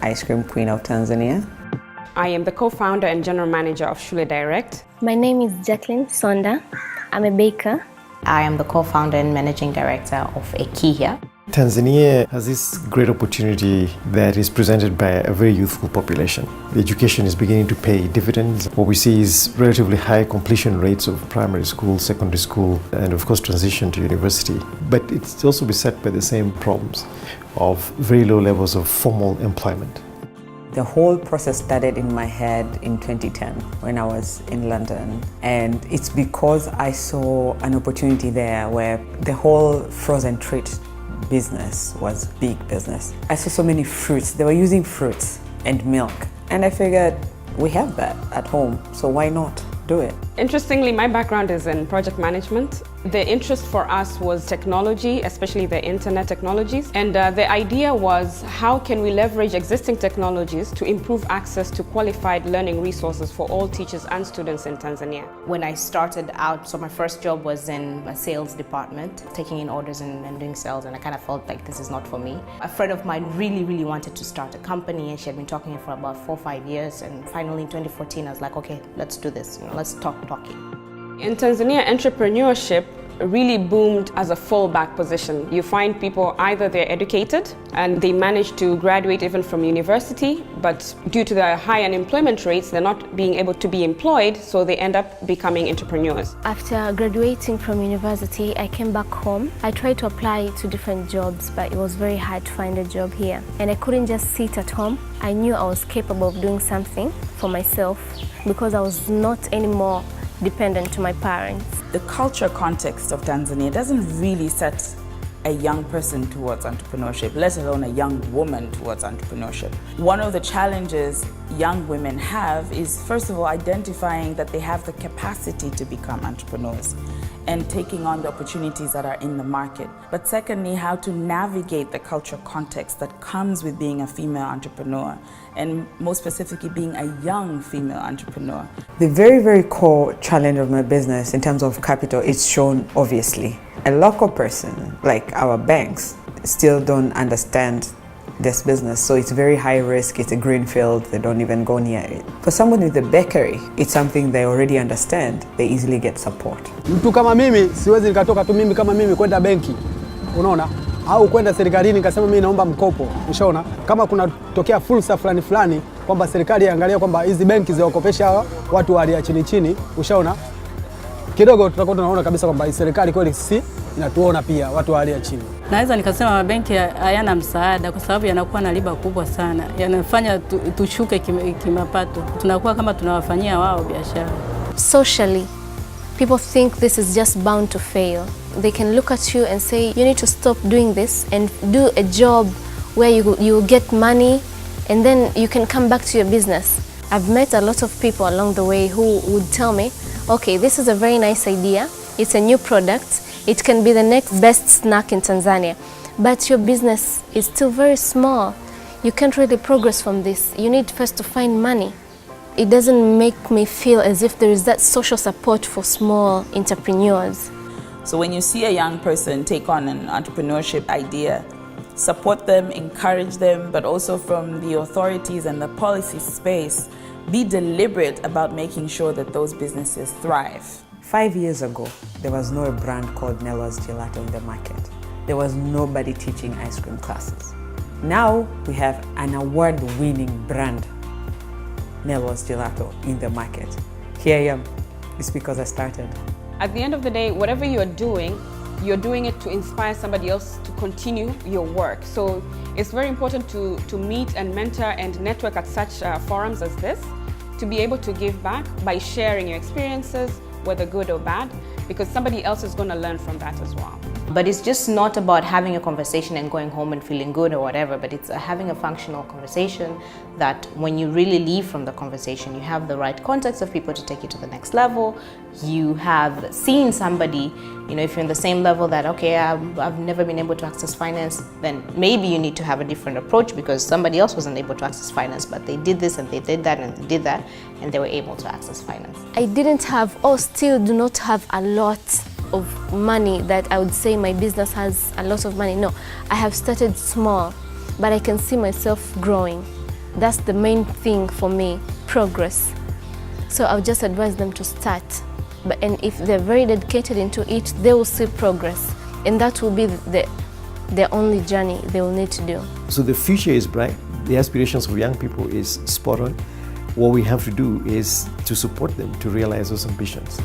ice cream queen of Tanzania. I am the co-founder and general manager of Shule Direct. My name is Jacqueline Sonda. I'm a baker. I am the co-founder and managing director of Ekihia. Tanzania has this great opportunity that is presented by a very youthful population. The education is beginning to pay dividends. What we see is relatively high completion rates of primary school, secondary school, and of course transition to university. But it's also beset by the same problems of very low levels of formal employment. The whole process started in my head in 2010 when I was in London. And it's because I saw an opportunity there where the whole frozen treat business was big business. I saw so many fruits. They were using fruits and milk. And I figured, we have that at home, so why not do it? Interestingly, my background is in project management. The interest for us was technology, especially the internet technologies. And the idea was, how can we leverage existing technologies to improve access to qualified learning resources for all teachers and students in Tanzania? When I started out, so my first job was in a sales department, taking in orders and doing sales, and I kind of felt like this is not for me. A friend of mine really wanted to start a company, and she had been talking for about 4 or 5 years, and finally in 2014 I was like, okay, let's do this, let's start talking. In Tanzania, entrepreneurship really boomed as a fallback position. You find people, either they're educated and they manage to graduate even from university, but due to the high unemployment rates, they're not being able to be employed, so they end up becoming entrepreneurs. After graduating from university, I came back home. I tried to apply to different jobs, but it was very hard to find a job here. And I couldn't just sit at home. I knew I was capable of doing something for myself because I was not anymore dependent to my parents. The cultural context of Tanzania doesn't really set a young person towards entrepreneurship, let alone a young woman towards entrepreneurship. One of the challenges young women have is, first of all, identifying that they have the capacity to become entrepreneurs and taking on the opportunities that are in the market. But secondly, how to navigate the cultural context that comes with being a female entrepreneur, and more specifically being a young female entrepreneur. The very core challenge of my business in terms of capital is shown obviously. A local person, like our banks, still don't understand this business, so it's very high risk, it's a greenfield, they don't even go near it. For someone with a bakery, it's something they already understand, they easily get support. Mtu kama mimi, siwezi nikatoka tu mimi kama mimi kwenda benki, unaona? Au kwenda serikalini nikasema mimi naomba mkopo, ushaona? Kama kuna tokea fursa fulani kwamba serikali iangalia kwamba hizi benki ziwakopesha watu wa hali ya chini, ushaona? Kidogo tutakuwa tunaona kabisa kwamba serikali kweli sisi inatuona pia watu wa hali ya chini. Naweza nikasema mabenki hayana msaada kwa sababu yanakuwa na riba kubwa sana. Yanafanya tushuke kimapato. Tunakuwa kama tunawafanyia wao biashara. Socially, people think this is just bound to fail. They can look at you and say, you need to stop doing this and do a job where you get money and then you can come back to your business. I've met a lot of people along the way who would tell me, okay, this is a very nice idea. It's a new product. It can be the next best snack in Tanzania. But your business is still very small. You can't really progress from this. You need first to find money. It doesn't make me feel as if there is that social support for small entrepreneurs. So when you see a young person take on an entrepreneurship idea, support them, encourage them, but also from the authorities and the policy space, be deliberate about making sure that those businesses thrive. 5 years ago, there was no brand called Nello's Gelato in the market. There was nobody teaching ice cream classes. Now we have an award-winning brand, Nello's Gelato, in the market. Here I am. It's because I started. At the end of the day, whatever you're doing it to inspire somebody else to continue your work. So it's very important to meet and mentor and network at such forums as this, to be able to give back by sharing your experiences, whether good or bad, because somebody else is going to learn from that as well. But it's just not about having a conversation and going home and feeling good or whatever, but it's having a functional conversation that when you really leave from the conversation, you have the right context of people to take you to the next level. You have seen somebody, if you're in the same level that, okay, I've never been able to access finance, then maybe you need to have a different approach because somebody else wasn't able to access finance, but they did this and they did that and they did that, and they were able to access finance. I didn't have, or still do not have, a lot of money that I would say my business has a lot of money. No, I have started small, but I can see myself growing. That's the main thing for me, progress. So I'll just advise them to start. And if they're very dedicated into it, they will see progress. And that will be their only journey they will need to do. So the future is bright. The aspirations of young people is spot on. What we have to do is to support them to realize those ambitions.